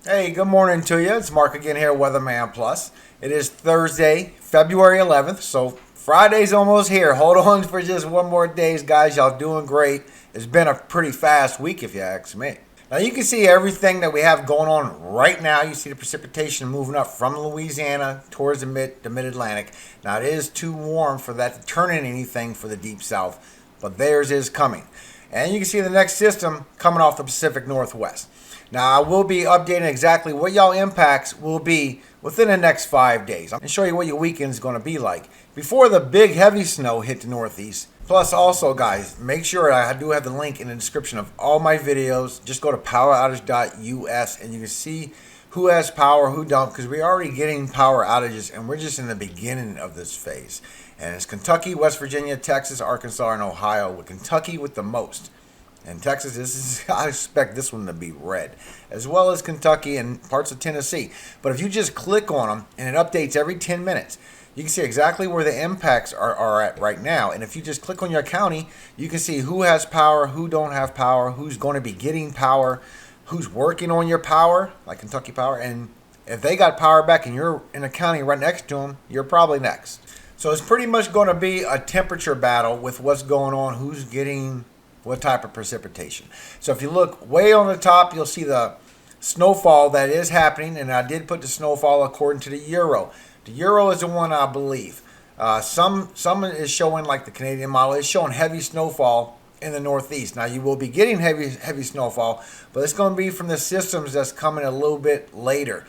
Hey, good morning to you. It's Mark again here, Weatherman Plus. It is Thursday, February 11th, so Friday's almost here. Hold on for just one more day, guys. Y'all doing great. It's been a pretty fast week, if you ask me. Now you can see everything that we have going on right now. You see the precipitation moving up from Louisiana towards the mid-Atlantic. Now it is too warm for that to turn in anything for the deep south, but theirs is coming. And you can see the next system coming off the Pacific Northwest. Now, I will be updating exactly what y'all impacts will be within the next 5 days. I'm going to show you what your weekend is going to be like before the big heavy snow hit the Northeast. Plus, also, guys, make sure I do have the link in the description of all my videos. Just go to poweroutage.us and you can see who has power, who don't, because we're already getting power outages and we're just in the beginning of this phase. And it's Kentucky, West Virginia, Texas, Arkansas, and Ohio, with Kentucky with the most. And Texas, I expect this one to be red, as well as Kentucky and parts of Tennessee. But if you just click on them, and it updates every 10 minutes, you can see exactly where the impacts are at right now. And if you just click on your county, you can see who has power, who don't have power, who's going to be getting power, who's working on your power, like Kentucky Power. And if they got power back and you're in a county right next to them, you're probably next. So it's pretty much going to be a temperature battle with what's going on, who's getting what type of precipitation. So if you look way on the top, you'll see the snowfall that is happening, and I did put the snowfall according to the Euro. The Euro is the one I believe. Some is showing, like the Canadian model, is showing heavy snowfall in the Northeast. Now you will be getting heavy snowfall, but it's going to be from the systems that's coming a little bit later.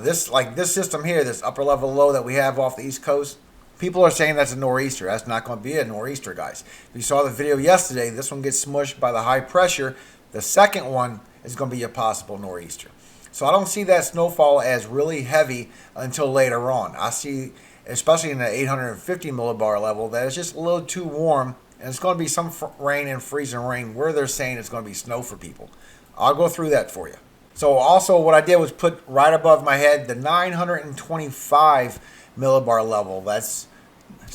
This system here, this upper level low that we have off the East Coast. People are saying that's a nor'easter. That's not going to be a nor'easter, guys. If you saw the video yesterday, this one gets smushed by the high pressure. The second one is going to be a possible nor'easter. So I don't see that snowfall as really heavy until later on. I see, especially in the 850 millibar level, that it's just a little too warm, and it's going to be some rain and freezing rain where they're saying it's going to be snow for people. I'll go through that for you. So also what I did was put right above my head the 925 millibar level. It's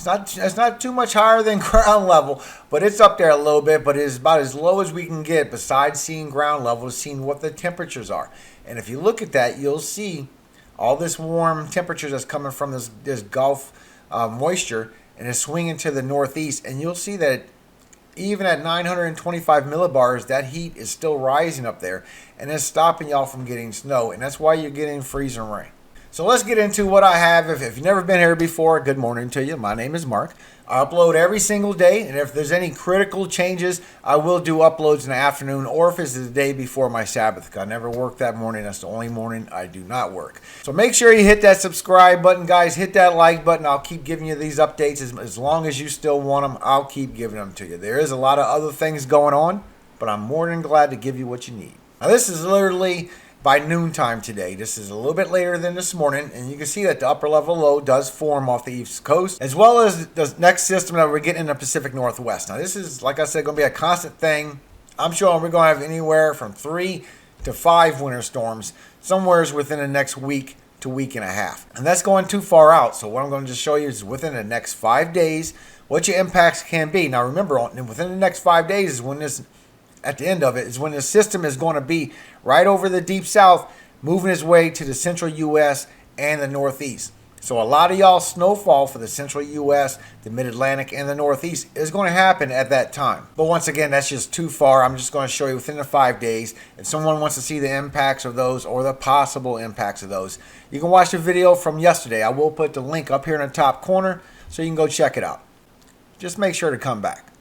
not too much higher than ground level, but it's up there a little bit, but it is about as low as we can get besides seeing ground level, seeing what the temperatures are. And if you look at that, you'll see all this warm temperatures that's coming from this Gulf moisture, and it's swinging to the Northeast, and you'll see that even at 925 millibars, that heat is still rising up there, and it's stopping y'all from getting snow, and that's why you're getting freezing rain. So let's get into what I have. If you've never been here before, good morning to you. My name is Mark. I upload every single day, and if there's any critical changes, I will do uploads in the afternoon, or if it's the day before my Sabbath. I never work that morning. That's the only morning I do not work. So make sure you hit that subscribe button, guys. Hit that like button. I'll keep giving you these updates. As long as you still want them, I'll keep giving them to you. There is a lot of other things going on, but I'm more than glad to give you what you need. Now, this is literally by noontime today. This is a little bit later than this morning, and you can see that the upper level low does form off the East Coast, as well as the next system that we're getting in the Pacific Northwest. Now this is, like I said, going to be a constant thing. I'm sure we're going to have anywhere from 3 to 5 winter storms somewhere within the next week to week and a half, and that's going too far out. So what I'm going to just show you is within the next 5 days what your impacts can be. Now remember, within the next 5 days is when this, at the end of it, is when the system is going to be right over the deep south, moving its way to the central U.S. and the Northeast. So a lot of y'all snowfall for the central U.S., the mid-Atlantic, and the Northeast is going to happen at that time. But once again, that's just too far. I'm just going to show you within the 5 days. If someone wants to see the impacts of those or the possible impacts of those, you can watch the video from yesterday. I will put the link up here in the top corner so you can go check it out. Just make sure to come back.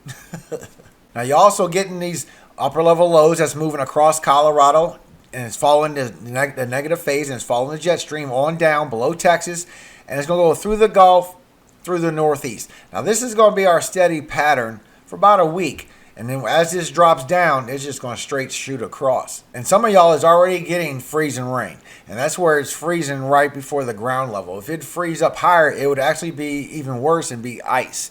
Now you're also getting these upper level lows that's moving across Colorado, and it's following the negative phase, and it's following the jet stream on down below Texas, and it's going to go through the Gulf, through the Northeast. Now this is going to be our steady pattern for about a week, and then as this drops down, it's just going to straight shoot across. And some of y'all is already getting freezing rain, and that's where it's freezing right before the ground level. If it freeze up higher, it would actually be even worse and be ice.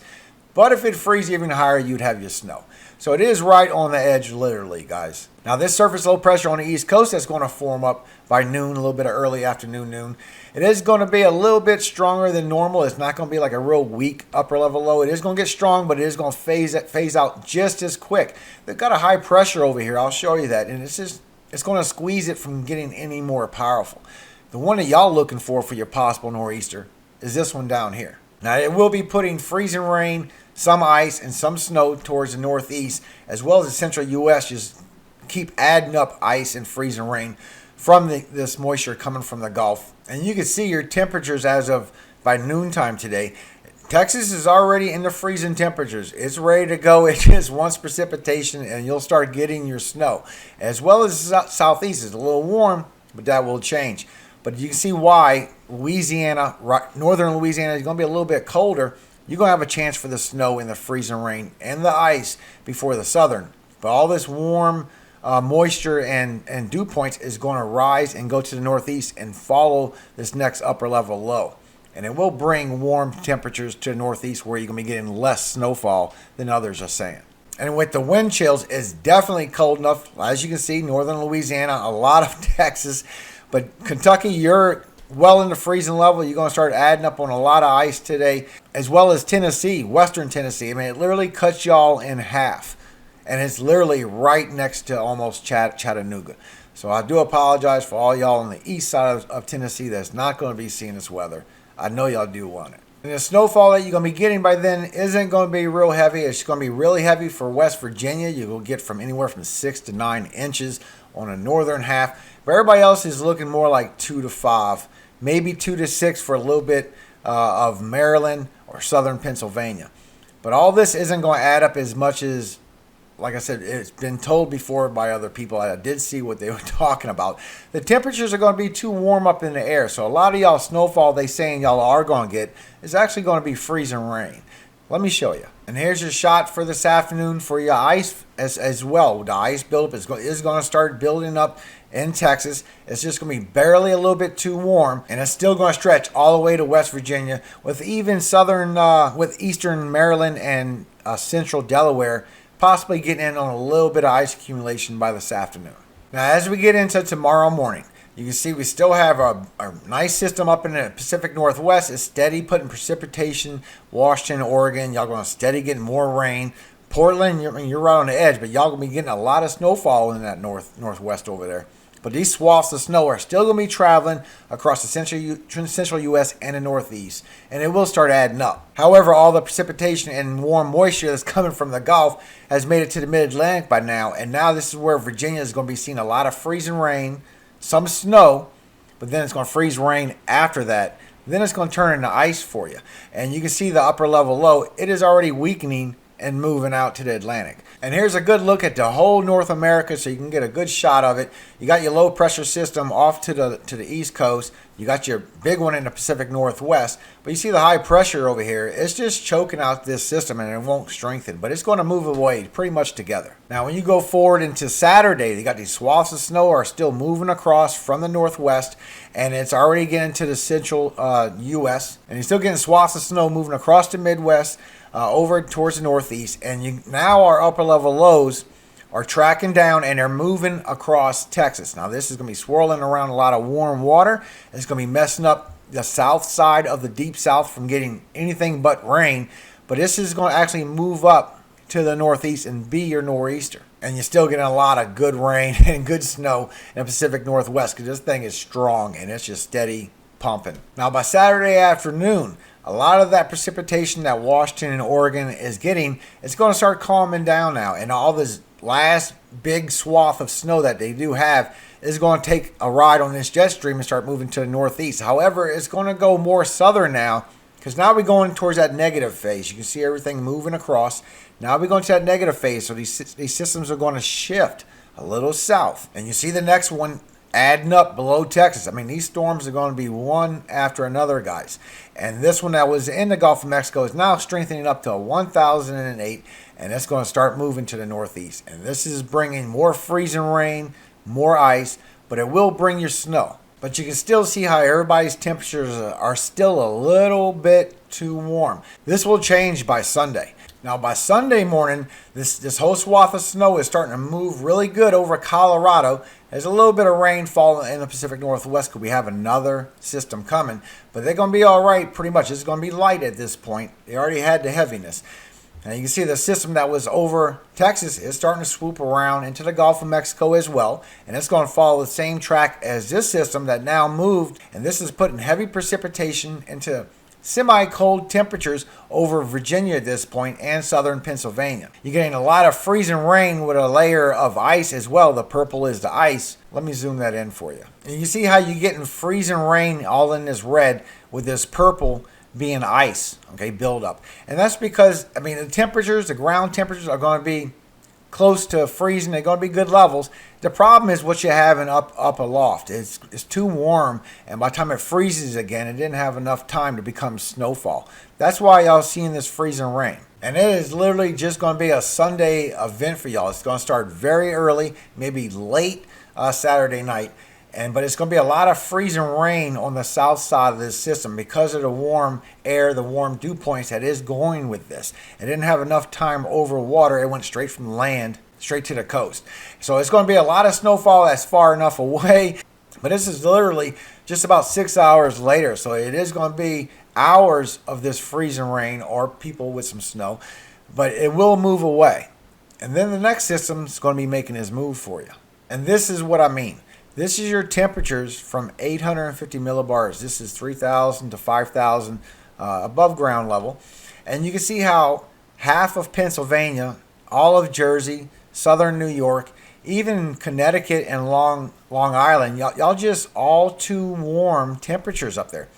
But if it freezes even higher, you'd have your snow. So it is right on the edge, literally, guys. Now this surface low pressure on the East Coast, that's going to form up by noon, a little bit of early afternoon, noon. It is going to be a little bit stronger than normal. It's not going to be like a real weak upper level low. It is going to get strong, but it is going to phase out just as quick. They've got a high pressure over here. I'll show you that. And it's it's going to squeeze it from getting any more powerful. The one that y'all looking for your possible nor'easter is this one down here. Now, it will be putting freezing rain, some ice, and some snow towards the northeast, as well as the central U.S. Just keep adding up ice and freezing rain from this moisture coming from the Gulf. And you can see your temperatures as of by noontime today. Texas is already in the freezing temperatures. It's ready to go. It just wants precipitation, and you'll start getting your snow. As well as the southeast is a little warm, but that will change. But you can see why Louisiana, northern Louisiana, is going to be a little bit colder. You're going to have a chance for the snow and the freezing rain and the ice before the southern. But all this warm moisture and dew points is going to rise and go to the northeast and follow this next upper level low. And it will bring warm temperatures to the northeast where you're going to be getting less snowfall than others are saying. And with the wind chills, it's definitely cold enough. As you can see, northern Louisiana, a lot of Texas. But Kentucky, you're well in the freezing level. You're going to start adding up on a lot of ice today, as well as Tennessee, western Tennessee. I mean, it literally cuts y'all in half. And it's literally right next to almost Chattanooga. So I do apologize for all y'all on the east side of Tennessee that's not going to be seeing this weather. I know y'all do want it. And the snowfall that you're going to be getting by then isn't going to be real heavy. It's going to be really heavy for West Virginia. You will get from anywhere from 6 to 9 inches on the northern half. But everybody else is looking more like 2 to 5, maybe 2 to 6 for a little bit of Maryland or southern Pennsylvania. But all this isn't going to add up as much as, like I said, it's been told before by other people. I did see what they were talking about. The temperatures are going to be too warm up in the air. So a lot of y'all snowfall they saying y'all are going to get is actually going to be freezing rain. Let me show you. And here's your shot for this afternoon for your ice as well. The ice buildup is going to start building up in Texas. It's just going to be barely a little bit too warm, and it's still going to stretch all the way to West Virginia, with even with eastern Maryland and central Delaware possibly getting in on a little bit of ice accumulation by this afternoon. Now, as we get into tomorrow morning, you can see we still have a nice system up in the Pacific Northwest. It's steady putting precipitation. Washington, Oregon, y'all going to steady getting more rain. Portland, you're right on the edge, but y'all going to be getting a lot of snowfall in that northwest over there. But these swaths of snow are still going to be traveling across the central U.S. and the northeast, and it will start adding up. However, all the precipitation and warm moisture that's coming from the Gulf has made it to the mid-Atlantic by now, and now this is where Virginia is going to be seeing a lot of freezing rain, some snow, but then it's going to freeze rain after that. Then it's going to turn into ice for you. And you can see the upper level low. It is already weakening and moving out to the Atlantic. And here's a good look at the whole North America so you can get a good shot of it. You got your low pressure system off to the east coast. You got your big one in the Pacific Northwest. But you see the high pressure over here. It's just choking out this system and it won't strengthen. But it's going to move away pretty much together. Now when you go forward into Saturday, you got these swaths of snow are still moving across from the northwest. And it's already getting to the central U.S. And you're still getting swaths of snow moving across the Midwest. Over towards the northeast, and now our upper level lows are tracking down and they're moving across Texas. Now this is going to be swirling around a lot of warm water. It's going to be messing up the south side of the deep south from getting anything but rain, but this is going to actually move up to the northeast and be your nor'easter. And you're still getting a lot of good rain and good snow in the Pacific Northwest because this thing is strong and it's just steady pumping. Now by Saturday afternoon, a lot of that precipitation that Washington and Oregon is getting, it's going to start calming down now. And all this last big swath of snow that they do have is going to take a ride on this jet stream and start moving to the northeast. However, it's going to go more southern now because now we're going towards that negative phase. You can see everything moving across. Now we're going to that negative phase. So these systems are going to shift a little south. And you see the next one adding up below Texas. I mean, these storms are going to be one after another, guys. And this one that was in the Gulf of Mexico is now strengthening up to 1008, and it's going to start moving to the northeast. And this is bringing more freezing rain, more ice, but it will bring your snow. But you can still see how everybody's temperatures are still a little bit too warm. This will change by Sunday. Now, by Sunday morning, this whole swath of snow is starting to move really good over Colorado. There's a little bit of rainfall in the Pacific Northwest because we have another system coming. But they're going to be all right pretty much. It's going to be light at this point. They already had the heaviness. Now you can see the system that was over Texas is starting to swoop around into the Gulf of Mexico as well. And it's going to follow the same track as this system that now moved. And this is putting heavy precipitation into semi-cold temperatures over Virginia at this point and southern Pennsylvania. You're getting a lot of freezing rain with a layer of ice as well. The purple is the ice. Let me zoom that in for you. And you see how you're getting freezing rain all in this red with this purple being ice, okay, buildup. And that's because, I mean, the temperatures, the ground temperatures are going to be close to freezing. They're going to be good levels. The problem is what you have in up aloft. It's too warm, and by the time it freezes again, it didn't have enough time to become snowfall. That's why y'all seeing this freezing rain. And it is literally just going to be a Sunday event for y'all. It's going to start very early, maybe late Saturday night. But it's going to be a lot of freezing rain on the south side of this system because of the warm air, the warm dew points that is going with this. It didn't have enough time over water. It went straight from land, straight to the coast. So it's going to be a lot of snowfall that's far enough away. But this is literally just about 6 hours later. So it is going to be hours of this freezing rain or people with some snow. But it will move away. And then the next system is going to be making his move for you. And this is what I mean. This is your temperatures from 850 millibars. This is 3,000 to 5,000 above ground level. And you can see how half of Pennsylvania, all of Jersey, southern New York, even Connecticut and Long Island, y'all just all too warm temperatures up there.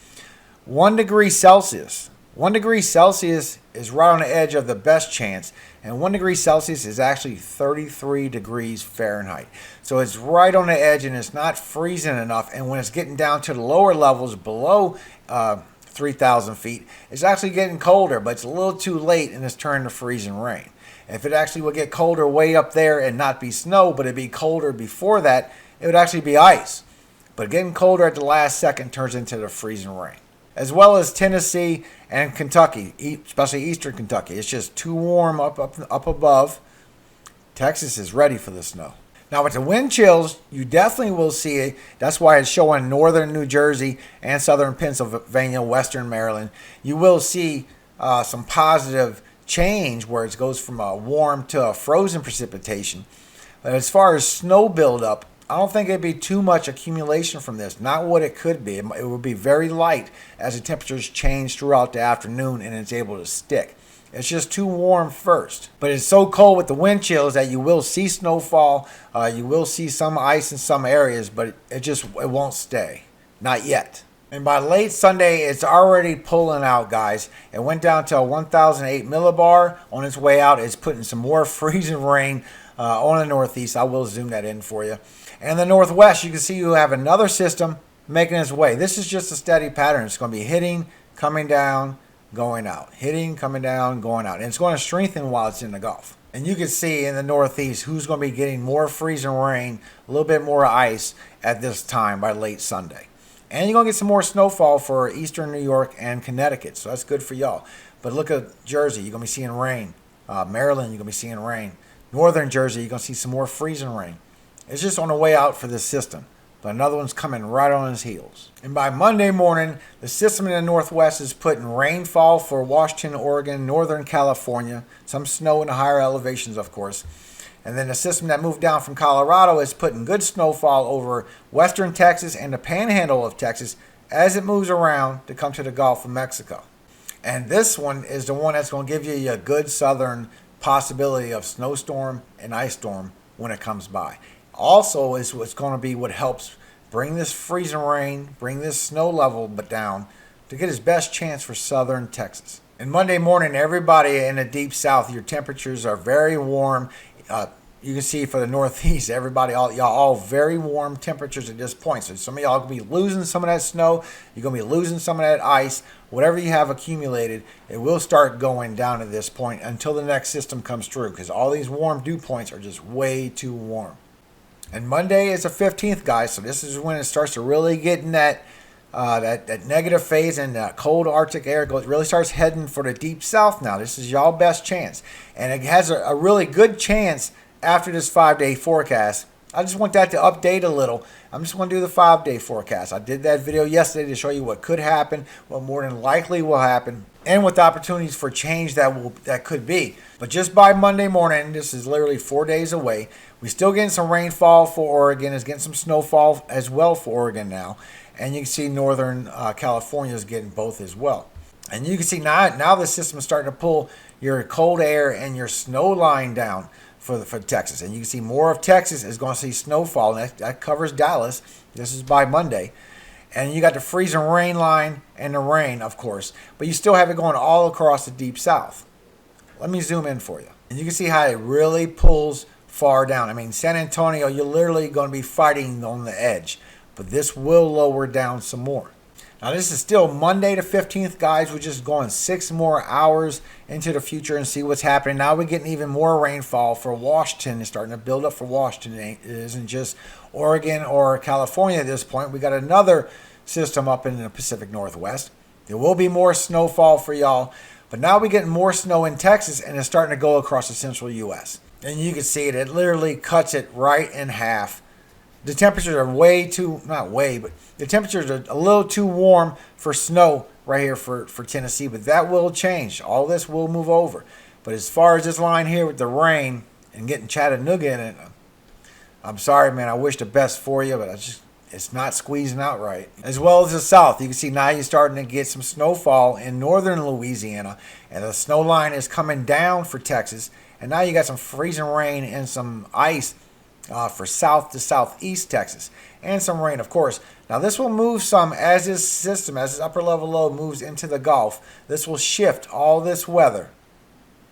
1 degree Celsius. 1 degree Celsius is right on the edge of the best chance, and 1 degree Celsius is actually 33 degrees Fahrenheit. So it's right on the edge, and it's not freezing enough. And when it's getting down to the lower levels below 3,000 feet, it's actually getting colder, but it's a little too late, and it's turning to freezing rain. If it actually would get colder way up there and not be snow, but it'd be colder before that, it would actually be ice. But getting colder at the last second turns into the freezing rain. As well as Tennessee and Kentucky, especially eastern Kentucky. It's just too warm up above. Texas is ready for the snow. Now with the wind chills, you definitely will see it. That's why it's showing northern New Jersey and southern Pennsylvania, western Maryland. You will see some positive change where it goes from a warm to a frozen precipitation. But as far as snow buildup, I don't think it'd be too much accumulation from this. Not what it could be. It would be very light as the temperatures change throughout the afternoon and it's able to stick. It's just too warm first. But it's so cold with the wind chills that you will see snowfall. You will see some ice in some areas, but it won't stay. Not yet. And by late Sunday, it's already pulling out, guys. It went down to a 1,008 millibar. On its way out, it's putting some more freezing rain on the northeast. I will zoom that in for you. And the northwest, you can see you have another system making its way. This is just a steady pattern. It's going to be hitting, coming down, going out. Hitting, coming down, going out. And it's going to strengthen while it's in the Gulf. And you can see in the northeast who's going to be getting more freezing rain, a little bit more ice at this time by late Sunday. And you're going to get some more snowfall for eastern New York and Connecticut. So that's good for y'all. But look at Jersey. You're going to be seeing rain. Maryland, you're going to be seeing rain. Northern Jersey, you're going to see some more freezing rain. It's just on the way out for this system. But another one's coming right on his heels. And by Monday morning, the system in the northwest is putting rainfall for Washington, Oregon, Northern California. Some snow in the higher elevations, of course. And then the system that moved down from Colorado is putting good snowfall over western Texas and the panhandle of Texas as it moves around to come to the Gulf of Mexico. And this one is the one that's going to give you a good southern possibility of snowstorm and ice storm when it comes by. Also is what's going to be what helps bring this freezing rain, bring this snow level down to get his best chance for southern Texas. And Monday morning, everybody in the deep south, your temperatures are very warm. You can see for the northeast, everybody, y'all all very warm temperatures at this point. So some of y'all going to be losing some of that snow. You're going to be losing some of that ice. Whatever you have accumulated, it will start going down at this point until the next system comes through because all these warm dew points are just way too warm. And Monday is the 15th, guys, so this is when it starts to really get in that negative phase and that cold Arctic air really starts heading for the deep south now. This is y'all best chance. And it has a really good chance after this 5-day forecast I just want that to update a little. I'm just going to do the 5-day forecast. I did that video yesterday to show you what could happen, what more than likely will happen, and what the opportunities for change that could be. But just by Monday morning, this is literally 4 days away, we're still getting some rainfall for Oregon. It's getting some snowfall as well for Oregon now. And you can see northern California is getting both as well. And you can see now the system is starting to pull your cold air and your snow line down for Texas. And you can see more of Texas is going to see snowfall. And that covers Dallas. This is by Monday. And you got the freezing rain line and the rain, of course. But you still have it going all across the deep south. Let me zoom in for you. And you can see how it really pulls far down. I mean, San Antonio, you're literally going to be fighting on the edge. But this will lower down some more. Now, this is still Monday the 15th, guys. We're just going 6 more hours into the future and see what's happening. Now we're getting even more rainfall for Washington. It's starting to build up for Washington. It isn't just Oregon or California at this point. We got another system up in the Pacific Northwest. There will be more snowfall for y'all. But now we're getting more snow in Texas, and it's starting to go across the central U.S. And you can see it. It literally cuts it right in half. The temperatures are the temperatures are a little too warm for snow right here for Tennessee, but that will change. All this will move over. But as far as this line here with the rain and getting Chattanooga in it, I'm sorry, man. I wish the best for you, but it's not squeezing out right. As well as the south, you can see now you're starting to get some snowfall in northern Louisiana, and the snow line is coming down for Texas. And now you got some freezing rain and some ice for south to southeast Texas, and some rain, of course. Now this will move some as this upper level low moves into the Gulf. This will shift all this weather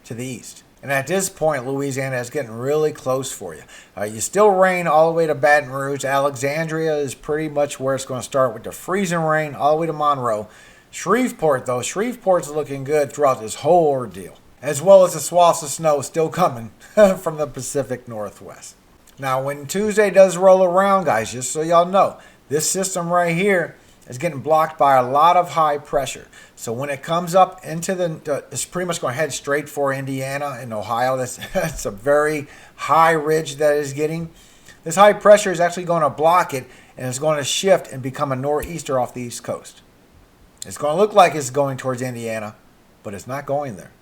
to the east. And at this point, Louisiana is getting really close for you. You still rain all the way to Baton Rouge. Alexandria is pretty much where it's going to start with the freezing rain all the way to Monroe. Shreveport's looking good throughout this whole ordeal, as well as the swaths of snow still coming from the Pacific Northwest. Now, when Tuesday does roll around, guys, just so y'all know, this system right here is getting blocked by a lot of high pressure. So when it comes up into it's pretty much going to head straight for Indiana and Ohio. That's a very high ridge that is getting. This high pressure is actually going to block it, and it's going to shift and become a nor'easter off the East Coast. It's going to look like it's going towards Indiana, but it's not going there.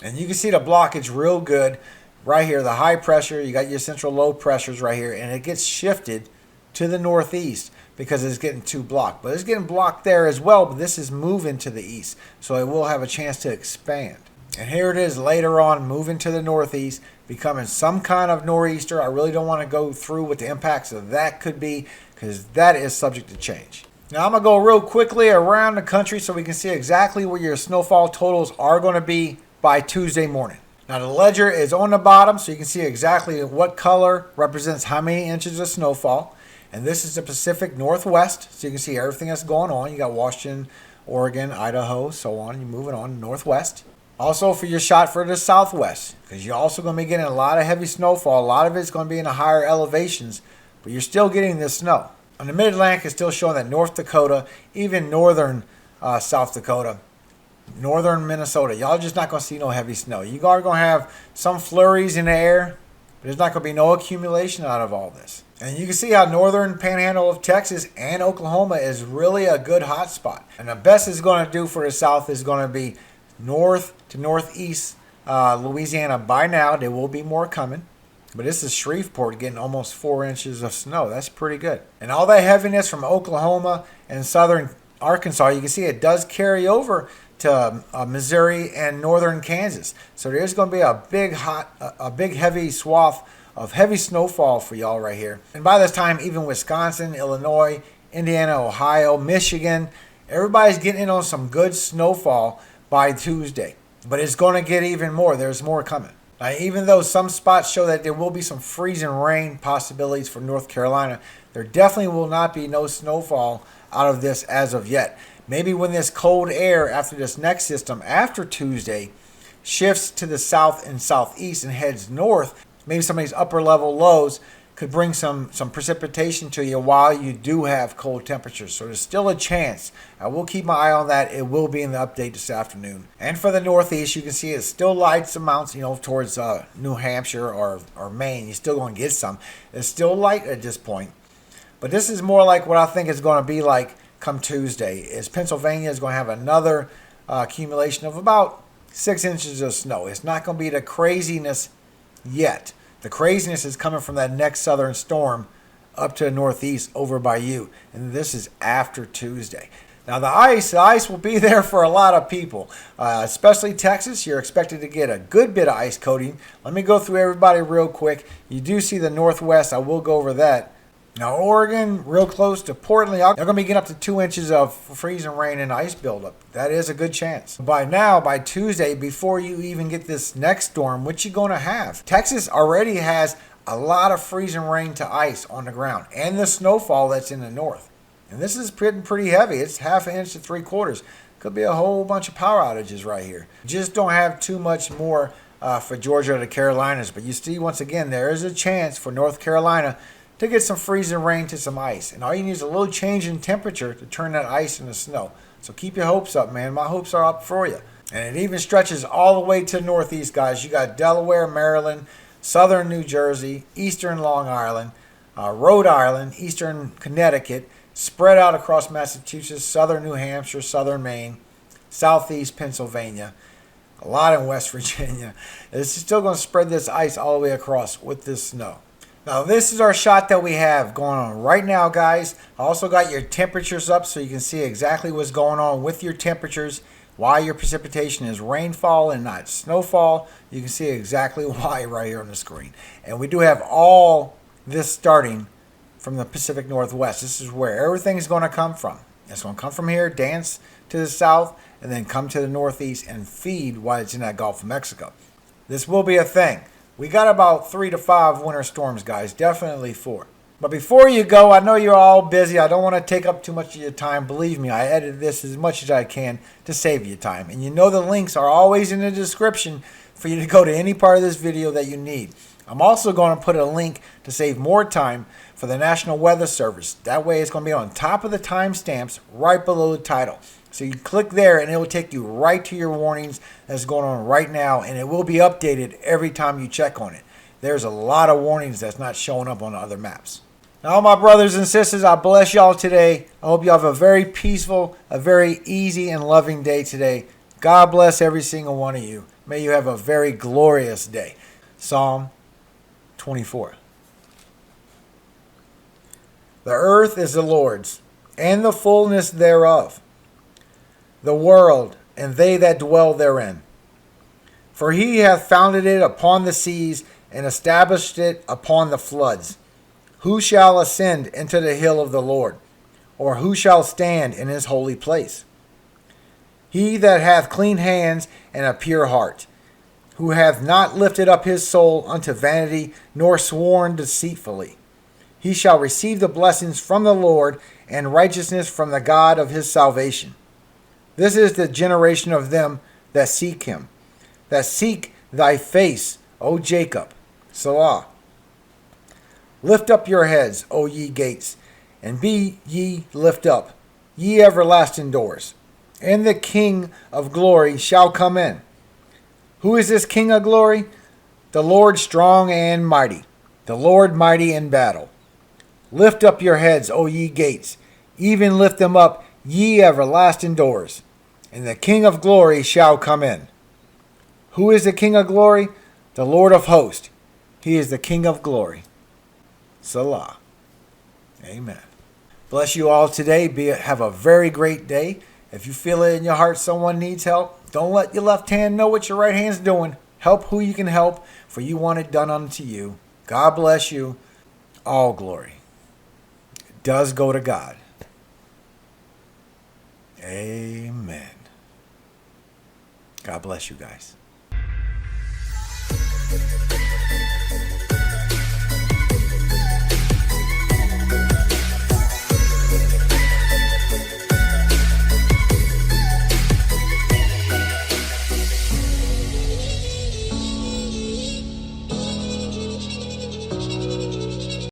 And you can see the blockage real good. Right here, the high pressure, you got your central low pressures right here, and it gets shifted to the northeast because it's getting too blocked. But it's getting blocked there as well, but this is moving to the east, so it will have a chance to expand. And here it is later on, moving to the northeast, becoming some kind of nor'easter. I really don't want to go through what the impacts of that could be because that is subject to change. Now, I'm going to go real quickly around the country so we can see exactly where your snowfall totals are going to be by Tuesday morning. Now the ledger is on the bottom, so you can see exactly what color represents how many inches of snowfall. And this is the Pacific Northwest, so you can see everything that's going on. You got Washington, Oregon, Idaho, so on. You're moving on northwest. Also for your shot for the southwest, because you're also going to be getting a lot of heavy snowfall. A lot of it's going to be in the higher elevations, but you're still getting this snow. And the Mid-Atlantic is still showing that North Dakota, even northern South Dakota, northern Minnesota, y'all just not going to see no heavy snow. You are going to have some flurries in the air, but there's not going to be no accumulation out of all this. And you can see how northern panhandle of Texas and Oklahoma is really a good hot spot. And the best it's going to do for the south is going to be north to northeast Louisiana. By now, there will be more coming. But this is Shreveport getting almost 4 inches of snow. That's pretty good. And all that heaviness from Oklahoma and southern Arkansas, you can see it does carry over to Missouri and northern Kansas. So there's going to be a big heavy swath of heavy snowfall for y'all right here. And by this time, even Wisconsin, Illinois, Indiana, Ohio, Michigan, everybody's getting in on some good snowfall by Tuesday. But it's going to get even more. There's more coming. Now, even though some spots show that there will be some freezing rain possibilities for North Carolina, there definitely will not be no snowfall out of this as of yet. Maybe when this cold air after this next system after Tuesday shifts to the south and southeast and heads north, maybe some of these upper level lows could bring some precipitation to you while you do have cold temperatures. So there's still a chance. I will keep my eye on that. It will be in the update this afternoon. And for the Northeast, you can see it's still light amounts, towards New Hampshire or Maine. You're still going to get some. It's still light at this point. But this is more like what I think it's going to be like come Tuesday. Is Pennsylvania is going to have another accumulation of about 6 inches of snow. It's not going to be the craziness yet. The craziness is coming from that next southern storm up to the Northeast over by you. And this is after Tuesday. Now the ice will be there for a lot of people, especially Texas. You're expected to get a good bit of ice coating. Let me go through everybody real quick. You do see the Northwest. I will go over that. Now Oregon, real close to Portland, they're going to be getting up to 2 inches of freezing rain and ice buildup. That is a good chance. By Tuesday, before you even get this next storm, which you're going to have, Texas already has a lot of freezing rain to ice on the ground and the snowfall that's in the north. And this is pretty heavy. It's 1/2 inch to 3/4. Could be a whole bunch of power outages right here. Just don't have too much more for Georgia or the Carolinas. But you see, once again, there is a chance for North Carolina to get some freezing rain to some ice. And all you need is a little change in temperature to turn that ice into snow. So keep your hopes up, man. My hopes are up for you. And it even stretches all the way to the Northeast, guys. You got Delaware, Maryland, southern New Jersey, eastern Long Island, Rhode Island, eastern Connecticut, spread out across Massachusetts, southern New Hampshire, southern Maine, southeast Pennsylvania, a lot in West Virginia. It's still going to spread this ice all the way across with this snow. Now, this is our shot that we have going on right now, guys. I also got your temperatures up so you can see exactly what's going on with your temperatures, why your precipitation is rainfall and not snowfall. You can see exactly why right here on the screen. And we do have all this starting from the Pacific Northwest. This is where everything's going to come from. It's going to come from here, dance to the south, and then come to the Northeast and feed while it's in that Gulf of Mexico. This will be a thing. We got about 3 to 5 winter storms, guys. Definitely 4. But before you go, I know you're all busy. I don't want to take up too much of your time. Believe me, I edit this as much as I can to save you time. And you know the links are always in the description for you to go to any part of this video that you need. I'm also going to put a link to save more time for the National Weather Service. That way it's going to be on top of the timestamps right below the title. So you click there and it will take you right to your warnings that's going on right now, and it will be updated every time you check on it. There's a lot of warnings that's not showing up on other maps. Now, my brothers and sisters, I bless y'all today. I hope you have a very peaceful, a very easy and loving day today. God bless every single one of you. May you have a very glorious day. Psalm 24. The earth is the Lord's, and the fullness thereof, the world, and they that dwell therein. For he hath founded it upon the seas, and established it upon the floods. Who shall ascend into the hill of the Lord? Or who shall stand in his holy place? He that hath clean hands and a pure heart, who hath not lifted up his soul unto vanity, nor sworn deceitfully. He shall receive the blessings from the Lord, and righteousness from the God of his salvation. This is the generation of them that seek him, that seek thy face, O Jacob. Selah. Lift up your heads, O ye gates, and be ye lift up, ye everlasting doors, and the King of glory shall come in. Who is this King of glory? The Lord strong and mighty, the Lord mighty in battle. Lift up your heads, O ye gates, even lift them up, ye everlasting doors, and the King of glory shall come in. Who is the King of glory? The Lord of hosts. He is the King of glory. Selah. Amen. Bless you all today. Have a very great day. If you feel it in your heart someone needs help, don't let your left hand know what your right hand's doing. Help who you can help, for you want it done unto you. God bless you. All glory does go to God. Amen. God bless you guys.